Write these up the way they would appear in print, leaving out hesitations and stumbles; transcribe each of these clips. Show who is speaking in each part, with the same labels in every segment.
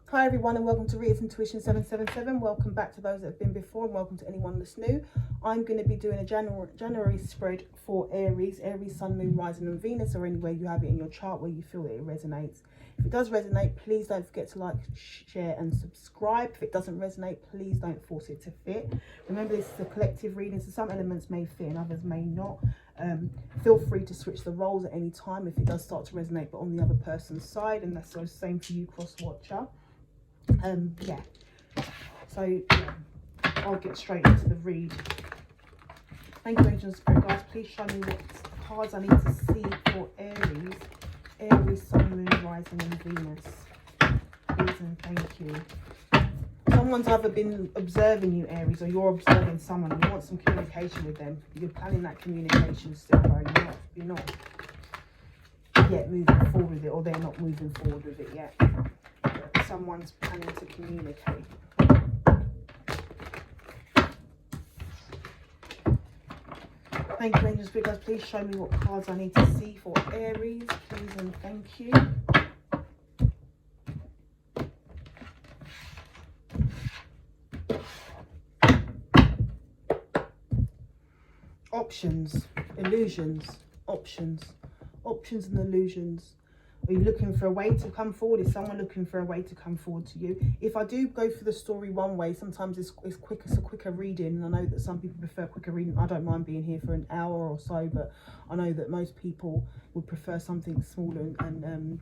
Speaker 1: Hi everyone, and welcome to Rita's Intuition 777. Welcome back to those that have been before, and welcome to anyone that's new. I'm going to be doing a January spread for Aries, Sun, Moon, Rising and Venus, or anywhere you have it in your chart where you feel that it resonates. If it does resonate, please don't forget to like, share and subscribe. If it doesn't resonate, please don't force it to fit. Remember, this is a collective reading, so some elements may fit and others may not. Feel free to switch the roles at any time if it does start to resonate but on the other person's side, and that's the same for you, cross watcher. I'll get straight into the read. Thank you, angels, spirit guides. Please show me what cards I need to see for Aries, Sun, Moon, Rising and Venus. Please and thank you. Someone's either been observing you, Aries, or you're observing someone and you want some communication with them. You're planning that communication still, though. You're not yet moving forward with it, or they're not moving forward with it yet. Someone's planning to communicate. Thank you, angels, spirit guides. Please show me what cards I need to see for Aries, please and thank you. Options, illusions, options and illusions. Are you looking for a way to come forward? Is someone looking for a way to come forward to you? If I do go for the story one way, sometimes it's quick. It's a quicker reading. And I know that some people prefer quicker reading. I don't mind being here for an hour or so, but I know that most people would prefer something smaller. And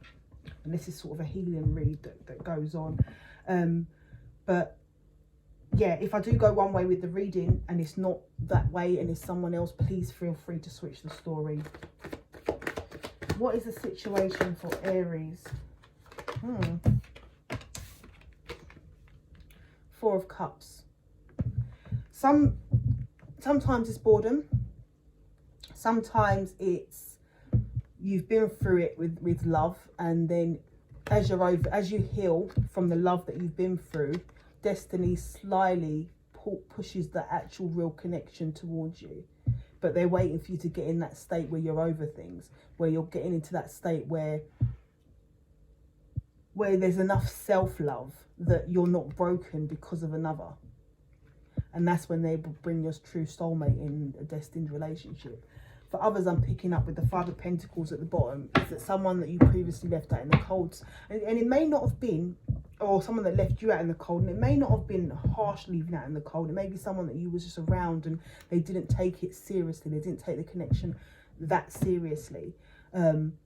Speaker 1: this is sort of a healing read that goes on. But yeah, if I do go one way with the reading and it's not that way and it's someone else, please feel free to switch the story. What is the situation for Aries? Four of Cups. Sometimes it's boredom. Sometimes it's you've been through it with love, and then as you heal from the love that you've been through, destiny slyly pushes the actual real connection towards you. But they're waiting for you to get in that state where you're over things, where you're getting into that state where there's enough self-love that you're not broken because of another. And that's when they bring your true soulmate in a destined relationship. For others, I'm picking up with the Five of Pentacles at the bottom, is that someone that you previously left out in the cold. And it may not have been, or someone that left you out in the cold, and it may not have been harsh leaving out in the cold. It may be someone that you was just around and they didn't take it seriously. They didn't take the connection that seriously. And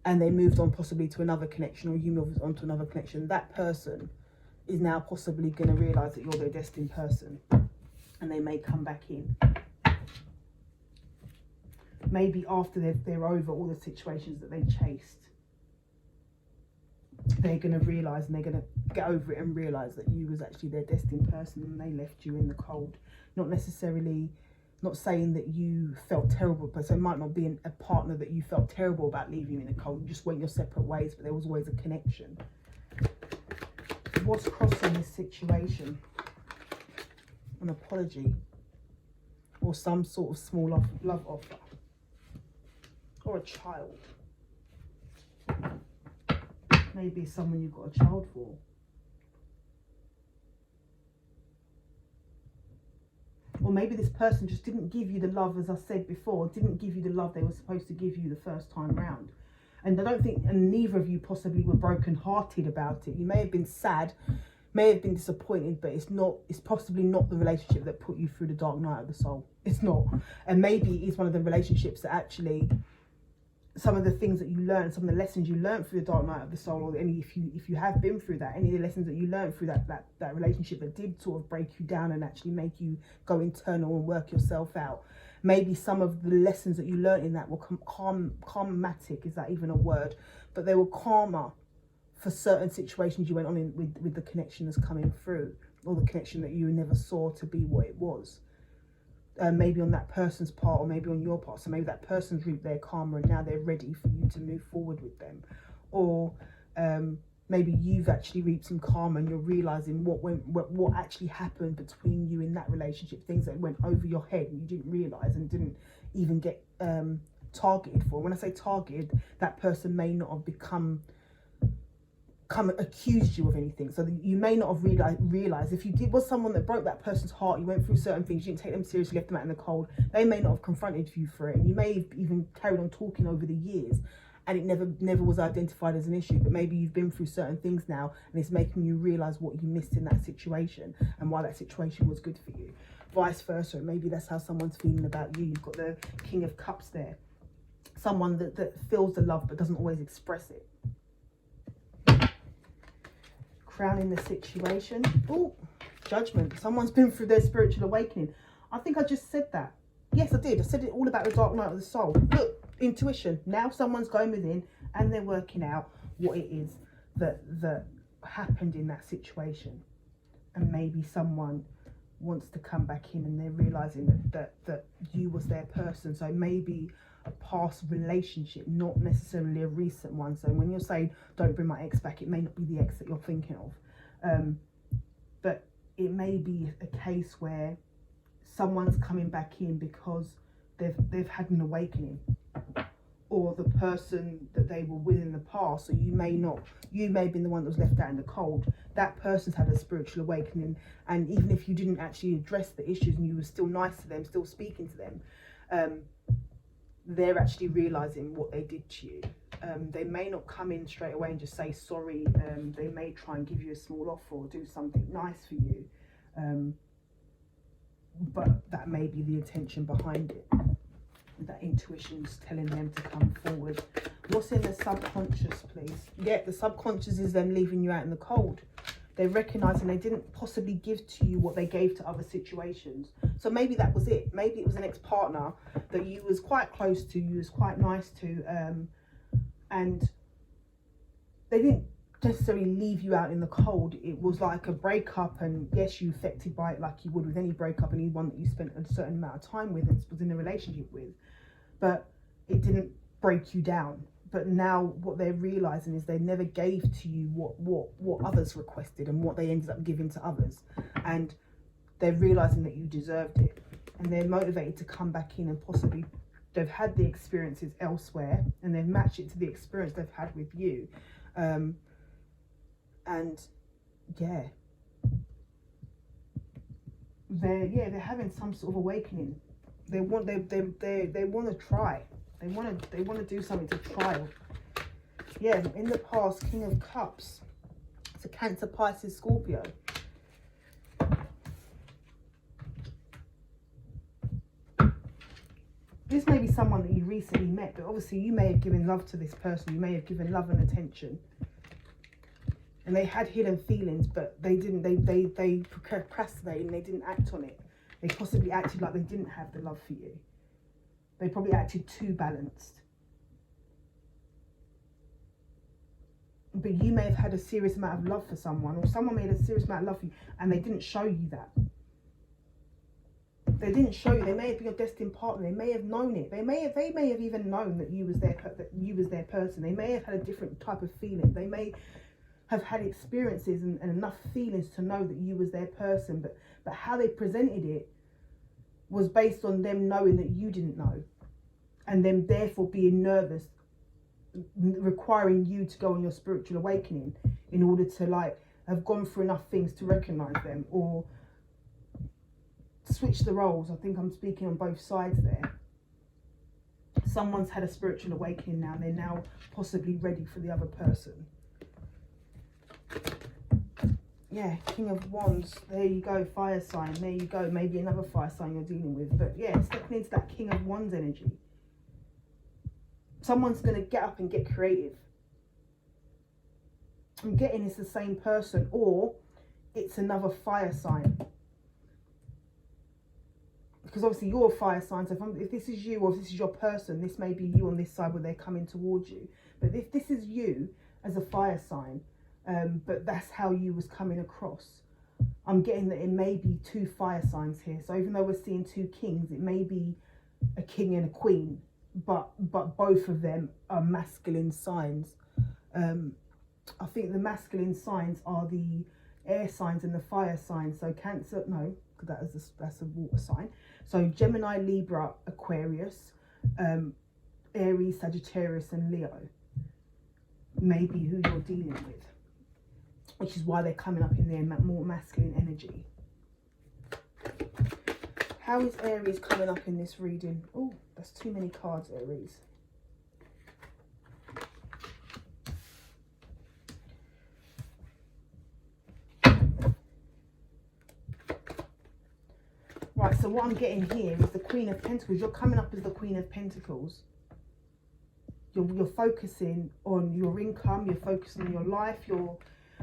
Speaker 1: they moved on possibly to another connection, or you moved on to another connection. That person is now possibly going to realise that you're their destined person, and they may come back in. Maybe after they're over all the situations that they chased, they're going to realise, and they're going to get over it and realise that you was actually their destined person and they left you in the cold. Not saying that you felt terrible, but so it might not be a partner that you felt terrible about leaving in the cold. You just went your separate ways, but there was always a connection. What's crossing this situation? An apology, or some sort of small love offer, or a child. Maybe it's someone you've got a child for. Or maybe this person just didn't give you the love, as I said before, didn't give you the love they were supposed to give you the first time round. And I don't think, and neither of you possibly were broken-hearted about it. You may have been sad, may have been disappointed, but it's possibly not the relationship that put you through the dark night of the soul. It's not. And maybe it's one of the relationships that actually, some of the things that you learned, some of the lessons you learned through the dark night of the soul, or any, if you have been through that, any of the lessons that you learned through that relationship that did sort of break you down and actually make you go internal and work yourself out. Maybe some of the lessons that you learned in that were karmatic, is that even a word? But they were karma for certain situations you went on in with the connection that's coming through, or the connection that you never saw to be what it was. Maybe on that person's part, or maybe on your part. So maybe that person's reaped their karma and now they're ready for you to move forward with them. Or maybe you've actually reaped some karma and you're realising what actually happened between you in that relationship, things that went over your head and you didn't realise and didn't even get targeted for. When I say targeted, that person may not have become come and accused you of anything. So that you may not have realized if you was someone that broke that person's heart, you went through certain things, you didn't take them seriously, left them out in the cold, they may not have confronted you for it, and you may have even carried on talking over the years, and it never was identified as an issue. But maybe you've been through certain things now, and it's making you realize what you missed in that situation and why that situation was good for you. Vice versa, maybe that's how someone's feeling about you. You've got the King of Cups there, someone that feels the love but doesn't always express it. Crowning the situation. Oh, Judgment. Someone's been through their spiritual awakening. I think I just said that. Yes, I did. I said it all about the dark night of the soul. Look, intuition. Now someone's going within and they're working out what it is that happened in that situation. And maybe someone wants to come back in and they're realizing that you was their person. So maybe a past relationship, not necessarily a recent one. So when you're saying don't bring my ex back, it may not be the ex that you're thinking of, but it may be a case where someone's coming back in because they've had an awakening, or the person that they were with in the past, so you may have been the one that was left out in the cold. That person's had a spiritual awakening, and even if you didn't actually address the issues and you were still nice to them, still speaking to them, they're actually realizing what they did to you. They may not come in straight away and just say sorry. They may try and give you a small offer or do something nice for you, but that may be the intention behind it. That intuition's telling them to come forward. What's in the subconscious, please? Yeah, the subconscious is them leaving you out in the cold. They're recognizing they didn't possibly give to you what they gave to other situations. So maybe that was it. Maybe it was an ex-partner that you was quite close to, you was quite nice to, and they didn't necessarily leave you out in the cold. It was like a breakup, and yes, you affected by it like you would with any breakup, anyone that you spent a certain amount of time with and was in a relationship with, but it didn't break you down. But now what they're realizing is they never gave to you what others requested and what they ended up giving to others, and they're realizing that you deserved it, and they're motivated to come back in, and possibly they've had the experiences elsewhere and they've matched it to the experience they've had with you, and they're having some sort of awakening. They want to try. They want to do something to trial. Yeah, in the past, King of Cups. It's a Cancer, Pisces, Scorpio. This may be someone that you recently met, but obviously you may have given love to this person. You may have given love and attention, and they had hidden feelings, but they didn't. They procrastinated and they didn't act on it. They possibly acted like they didn't have the love for you. They probably acted too balanced. But you may have had a serious amount of love for someone, or someone may have a serious amount of love for you, and they didn't show you that. They didn't show you. They may have been your destined partner. They may have known it. They may have even known that you was their person. They may have had a different type of feeling. They may have had experiences and enough feelings to know that you was their person. But how they presented it was based on them knowing that you didn't know, and them therefore being nervous, requiring you to go on your spiritual awakening in order to like have gone through enough things to recognize them, or switch the roles. I think I'm speaking on both sides there. Someone's had a spiritual awakening now, and they're now possibly ready for the other person. Yeah, King of Wands, there you go, fire sign, there you go, maybe another fire sign you're dealing with. But yeah, stepping into that King of Wands energy. Someone's going to get up and get creative. I'm getting it's the same person, or it's another fire sign. Because obviously you're a fire sign, so if this is you, or if this is your person, this may be you on this side where they're coming towards you. But if this is you as a fire sign, but that's how you was coming across, I'm getting that it may be two fire signs here. So even though we're seeing two kings, it may be a king and a queen, but both of them are masculine signs. I think the masculine signs are the air signs and the fire signs. So Cancer, no, because that's a water sign. So Gemini, Libra, Aquarius, Aries, Sagittarius and Leo may be who you're dealing with. which is why they're coming up in their more masculine energy. How is Aries coming up in this reading? Oh, that's too many cards, Aries. Right, so what I'm getting here is the Queen of Pentacles. You're coming up as the Queen of Pentacles. You're focusing on your income, you're focusing on your life,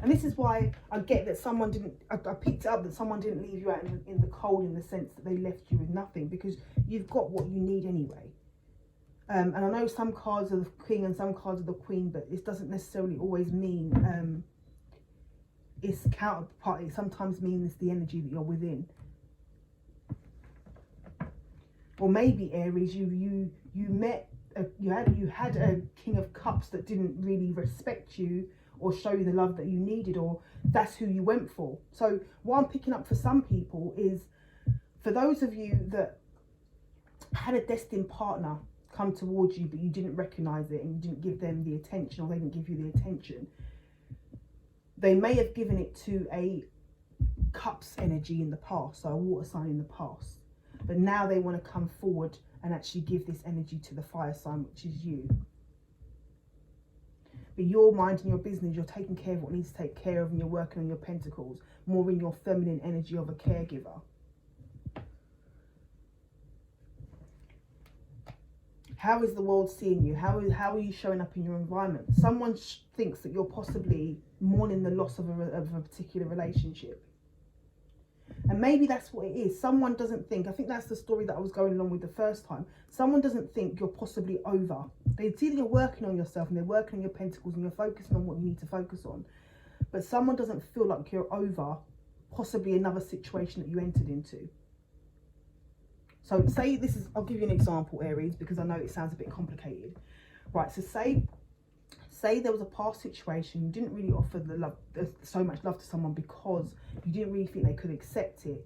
Speaker 1: and this is why I get that someone didn't, I picked it up that someone didn't leave you out in the cold, in the sense that they left you with nothing, because you've got what you need anyway. And I know some cards are the King and some cards are the Queen, but it doesn't necessarily always mean it's counterpart. It sometimes means the energy that you're within. Or maybe Aries, you had a King of Cups that didn't really respect you or show you the love that you needed, or that's who you went for. So what I'm picking up for some people is, for those of you that had a destined partner come towards you but you didn't recognize it and you didn't give them the attention, or they didn't give you the attention, they may have given it to a Cups energy in the past, so a water sign in the past, but now they want to come forward and actually give this energy to the fire sign, which is you. But you're minding your business, you're taking care of what needs to take care of, and you're working on your pentacles, more in your feminine energy of a caregiver. How is the world seeing you? How are you showing up in your environment? Someone thinks that you're possibly mourning the loss of a particular relationship. And maybe that's what it is. Someone doesn't think, I think that's the story that I was going along with the first time. Someone doesn't think you're possibly over. They see that you're working on yourself and they're working on your pentacles and you're focusing on what you need to focus on. But someone doesn't feel like you're over possibly another situation that you entered into. So say this is, I'll give you an example, Aries, because I know it sounds a bit complicated. Right, so say there was a past situation, you didn't really offer the love, so much love to someone because you didn't really think they could accept it.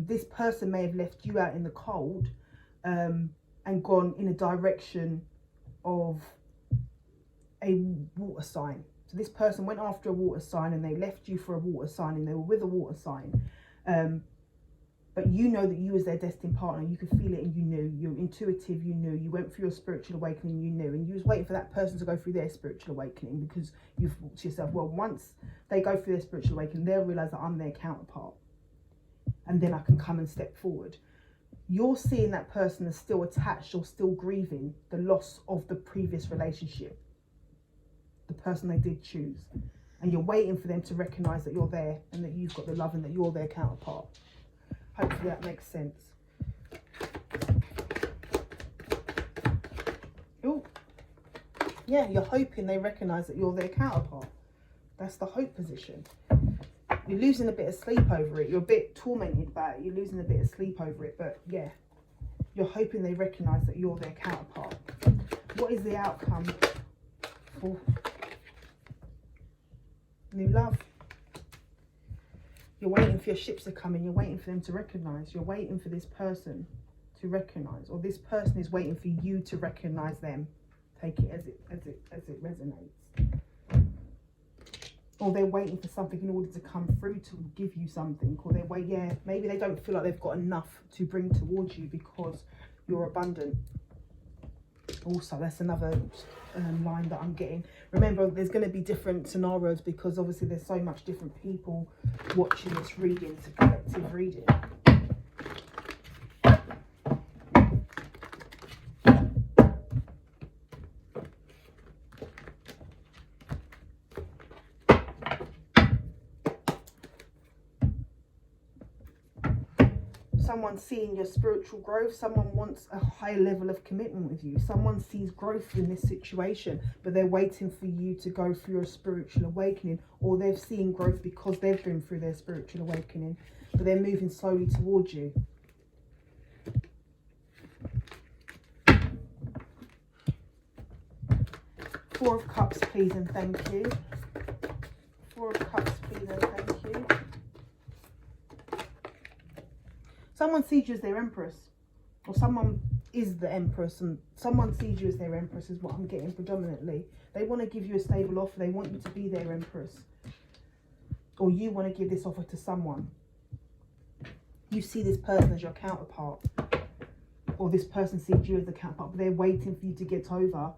Speaker 1: This person may have left you out in the cold and gone in a direction of a water sign. So this person went after a water sign and they left you for a water sign, and they were with a water sign. But you know that you was their destined partner. You could feel it and you knew. You're intuitive, you knew. You went through your spiritual awakening, you knew. And you was waiting for that person to go through their spiritual awakening, because you've thought to yourself, well, once they go through their spiritual awakening, they'll realise that I'm their counterpart. And then I can come and step forward. You're seeing that person as still attached or still grieving the loss of the previous relationship, the person they did choose. And you're waiting for them to recognise that you're there and that you've got the love and that you're their counterpart. Hopefully that makes sense. Oh, yeah, you're hoping they recognise that you're their counterpart. That's the hope position. You're losing a bit of sleep over it. You're a bit tormented by it. You're losing a bit of sleep over it. But yeah, you're hoping they recognise that you're their counterpart. What is the outcome for new love? You're waiting for your ships to come in. You're waiting for them to recognise. You're waiting for this person to recognise, or this person is waiting for you to recognise them. Take it as it resonates. Or they're waiting for something in order to come through to give you something. Or maybe they don't feel like they've got enough to bring towards you because you're abundant. Also, that's another line that I'm getting. Remember, there's going to be different scenarios because obviously there's so much different people watching this reading. It's a collective reading. Someone's seeing your spiritual growth. Someone wants a higher level of commitment with you. Someone sees growth in this situation, but they're waiting for you to go through your spiritual awakening, or they've seen growth because they've been through their spiritual awakening, but they're moving slowly towards you. Four of Cups, please and thank you. Four of Cups, please and thank you. Someone sees you as their empress, or someone is the empress, and someone sees you as their empress is what I'm getting predominantly. They want to give you a stable offer. They want you to be their empress. or you want to give this offer to someone. You see this person as your counterpart, or this person sees you as the counterpart, but they're waiting for you to get over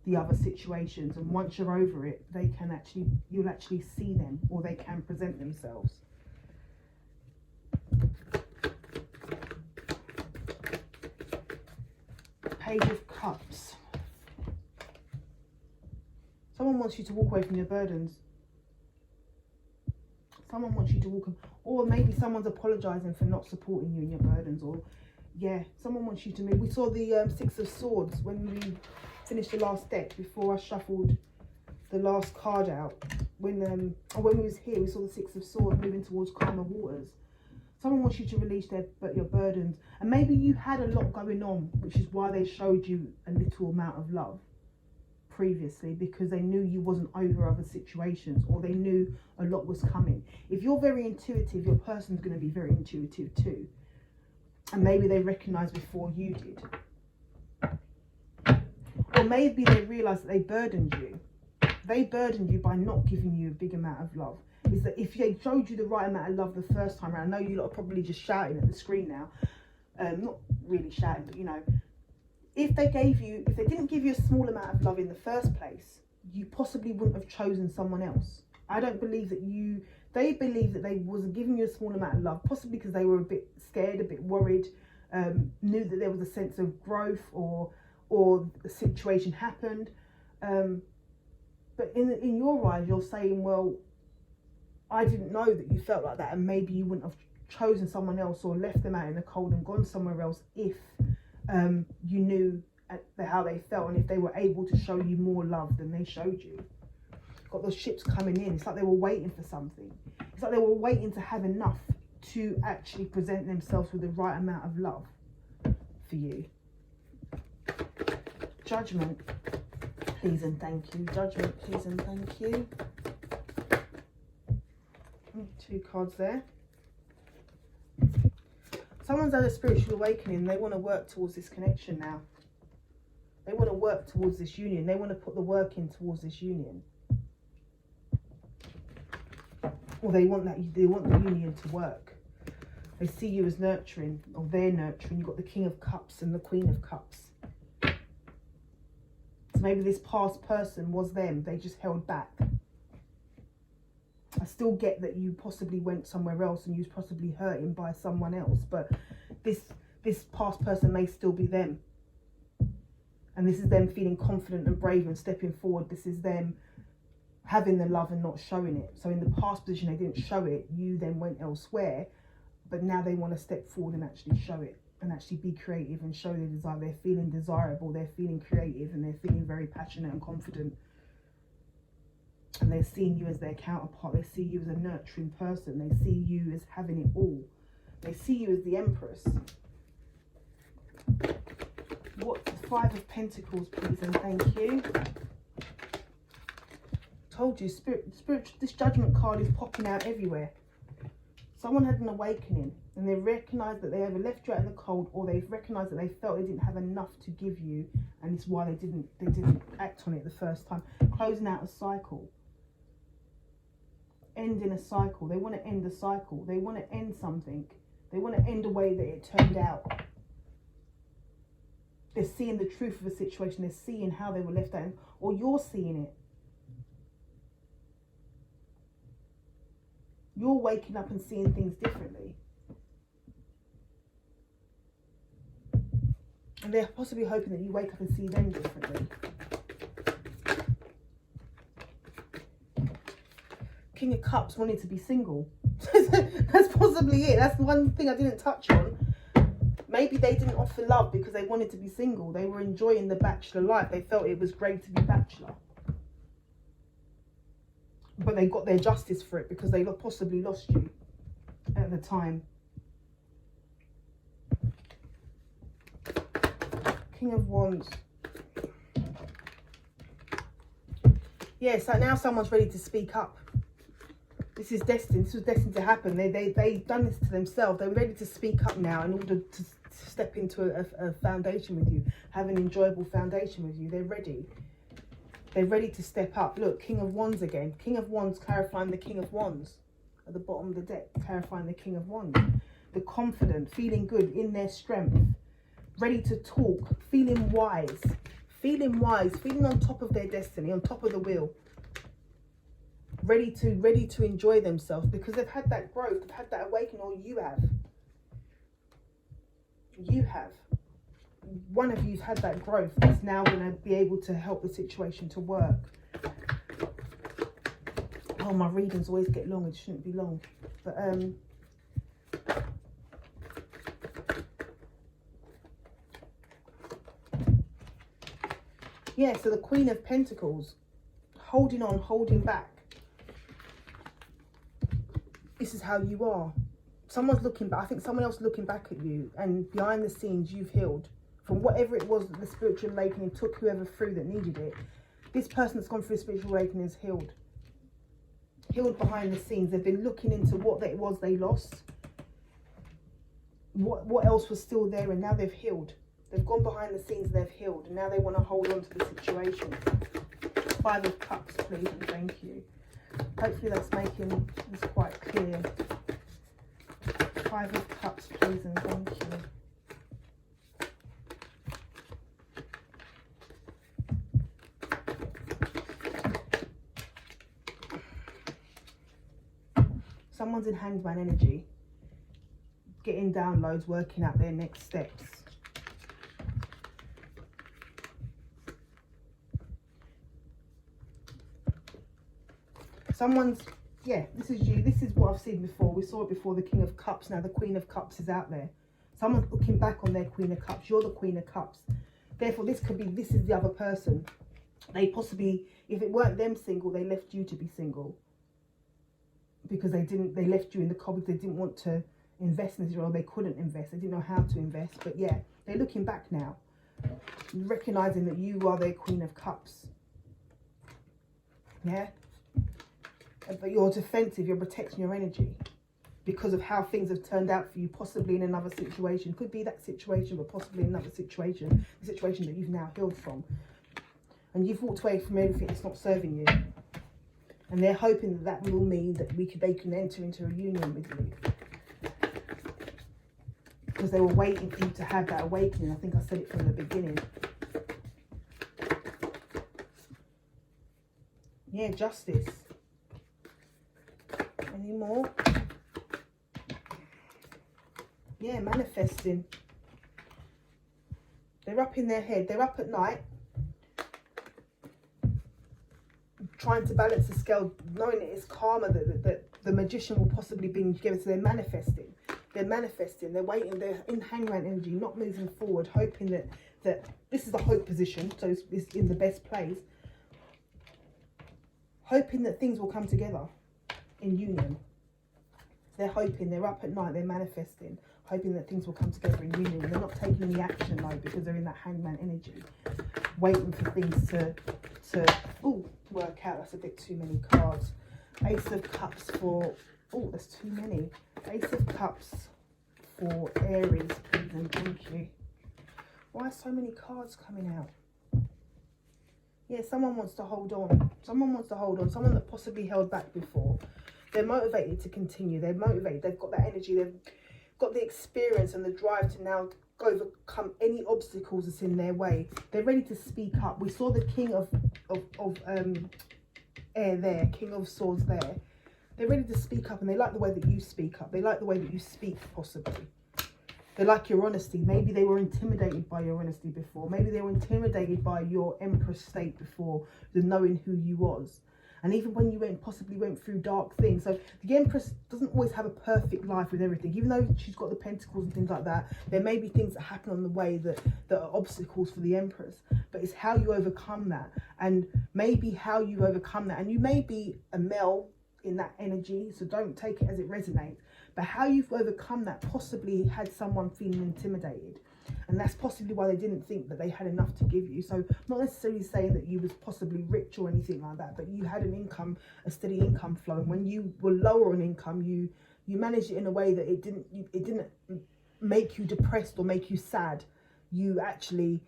Speaker 1: the other situations. And once you're over it, you'll actually see them, or they can present themselves. Page of Cups. Someone wants you to walk away from your burdens. Someone wants you to walk, or maybe someone's apologizing for not supporting you in your burdens, or yeah, someone wants you to move. We saw the Six of Swords when we finished the last deck, before I shuffled the last card out. When we was here, we saw the Six of Swords moving towards calmer waters. Someone wants you to release your burdens, and maybe you had a lot going on, which is why they showed you a little amount of love previously, because they knew you wasn't over other situations, or they knew a lot was coming. If you're very intuitive, your person's going to be very intuitive too, and maybe they recognized before you did, or maybe they realized that they burdened you by not giving you a big amount of love. Is that if they showed you the right amount of love the first time around, I know you lot are probably just shouting at the screen now, not really shouting, but you know, if they didn't give you a small amount of love in the first place, you possibly wouldn't have chosen someone else. I don't believe that they believed that they wasn't giving you a small amount of love, possibly because they were a bit scared, a bit worried, knew that there was a sense of growth, or the situation happened. But in your eyes, you're saying, well, I didn't know that you felt like that, and maybe you wouldn't have chosen someone else or left them out in the cold and gone somewhere else if you knew how they felt, and if they were able to show you more love than they showed you. Got those ships coming in. It's like they were waiting for something. It's like they were waiting to have enough to actually present themselves with the right amount of love for you. Judgment, please and thank you. Judgment, please and thank you. 2 cards there. Someone's had a spiritual awakening. They want to work towards this connection now. They want to work towards this union. They want to put the work in towards this union. Or they want the union to work. They see you as nurturing, or they're nurturing. You've got the King of Cups and the Queen of Cups. So maybe this past person was them. They just held back. I still get that you possibly went somewhere else and you was possibly hurting by someone else, but this past person may still be them. And this is them feeling confident and brave and stepping forward. This is them having the love and not showing it. So in the past position, they didn't show it. You then went elsewhere, but now they want to step forward and actually show it, and actually be creative and show their desire. They're feeling desirable, they're feeling creative, and they're feeling very passionate and confident. And they're seeing you as their counterpart. They see you as a nurturing person. They see you as having it all. They see you as the Empress. What? 5 of Pentacles, please and thank you. Told you, spirit. This Judgment card is popping out everywhere. Someone had an awakening, and they recognised that they either left you out in the cold, or they've recognised that they felt they didn't have enough to give you, and it's why they didn't act on it the first time. Closing out a cycle. Ending a cycle. They want to end a cycle. They want to end something. They want to end a way that it turned out. They're seeing the truth of a situation. They're seeing how they were left out, or you're seeing it. You're waking up and seeing things differently. And they're possibly hoping that you wake up and see them differently. King of Cups wanted to be single. That's possibly it. That's the one thing I didn't touch on. Maybe they didn't offer love because they wanted to be single. They were enjoying the bachelor life. They felt it was great to be bachelor. But they got their justice for it because they possibly lost you at the time. King of Wands. Yeah, so now someone's ready to speak up. This is destined. This was destined to happen. They done this to themselves. They're ready to speak up now in order to step into a foundation with you, have an enjoyable foundation with you. They're ready. They're ready to step up. Look, King of Wands again. King of Wands clarifying the King of Wands. at the bottom of the deck, clarifying the King of Wands. The confident, feeling good in their strength, ready to talk, feeling wise, feeling on top of their destiny, on top of the wheel. Ready to enjoy themselves because they've had that growth, they've had that awakening, or you have. You have. One of you's had that growth that's now going to be able to help the situation to work. Oh, my readings always get long. It shouldn't be long. But, yeah, so the Queen of Pentacles, holding on, holding back. This is how you are. Someone's looking back. I think someone else looking back at you, and behind the scenes you've healed from whatever it was that the spiritual awakening took whoever through that needed it. This person that's gone through a spiritual awakening is healed. Healed behind the scenes. They've been looking into what it was they lost. What else was still there, and now they've healed. They've gone behind the scenes and they've healed, and now they want to hold on to the situation. 5 of Cups, please, and thank you. Hopefully that's making this quite clear. 5 of Cups, please, and thank you. Someone's in hangman energy, getting downloads, working out their next steps. Someone's, yeah, this is you. This is what I've seen before. We saw it before, the King of Cups. Now the Queen of Cups is out there. Someone's looking back on their Queen of Cups. You're the Queen of Cups. Therefore, this could be, this is the other person. They possibly, if it weren't them single, they left you to be single. Because they left you in the cold because they didn't want to invest in this, or they couldn't invest. They didn't know how to invest. But yeah, they're looking back now, recognizing that you are their Queen of Cups. Yeah. But you're defensive, you're protecting your energy because of how things have turned out for you, possibly in another situation. Could be that situation, but possibly another situation, the situation that you've now healed from. And you've walked away from everything that's not serving you. And they're hoping that that will mean that they can enter into a union with you. Because they were waiting for you to have that awakening. I think I said it from the beginning. Yeah, justice. Any more? Yeah, manifesting. They're up in their head. They're up at night, trying to balance the scale, knowing it is karma that the magician will possibly bring together. So they're manifesting. They're manifesting. They're waiting. They're in hangman energy, not moving forward, hoping that this is the hope position. So it's in the best place. Hoping that things will come together in union. They're hoping. They're up at night. They're manifesting, hoping that things will come together in union. They're not taking any action though, because they're in that hangman energy, waiting for things to work out. That's a bit too many cards. Ace of Cups for, oh, that's too many. Ace of Cups for Aries, please, and thank you. Why are so many cards coming out? Yeah, someone wants to hold on. Someone wants to hold on. Someone that possibly held back before. They're motivated to continue. They're motivated. They've got that energy. They've got the experience and the drive to now overcome any obstacles that's in their way. They're ready to speak up. We saw the King of Air there, King of Swords there. They're ready to speak up, and they like the way that you speak up. They like the way that you speak, possibly. They like your honesty. Maybe they were intimidated by your honesty before. Maybe they were intimidated by your Empress state before, the knowing who you was. And even when you possibly went through dark things. So the Empress doesn't always have a perfect life with everything. Even though she's got the Pentacles and things like that, there may be things that happen on the way that are obstacles for the Empress. But it's how you overcome that. And maybe how you overcome that. And you may be a male in that energy, so don't take it as it resonates. But how you've overcome that possibly had someone feeling intimidated. And that's possibly why they didn't think that they had enough to give you. So not necessarily saying that you was possibly rich or anything like that, but you had an income, a steady income flow. And when you were lower on income, you managed it in a way that it didn't make you depressed or make you sad. You actually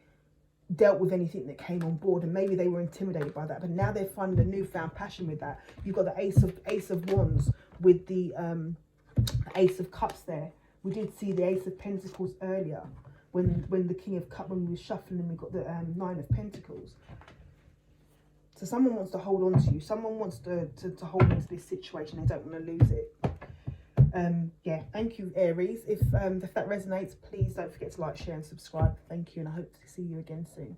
Speaker 1: dealt with anything that came on board, and maybe they were intimidated by that, but now they're finding a newfound passion with that. You've got the Ace of Wands, with the Ace of Cups there. We did see the Ace of Pentacles earlier when the King of Cups, when we were shuffling, we got the Nine of Pentacles. So someone wants to hold on to you. Someone wants to hold on to this situation. They don't want to lose it. Yeah, thank you, Aries. If that resonates, please don't forget to like, share and subscribe. Thank you, and I hope to see you again soon.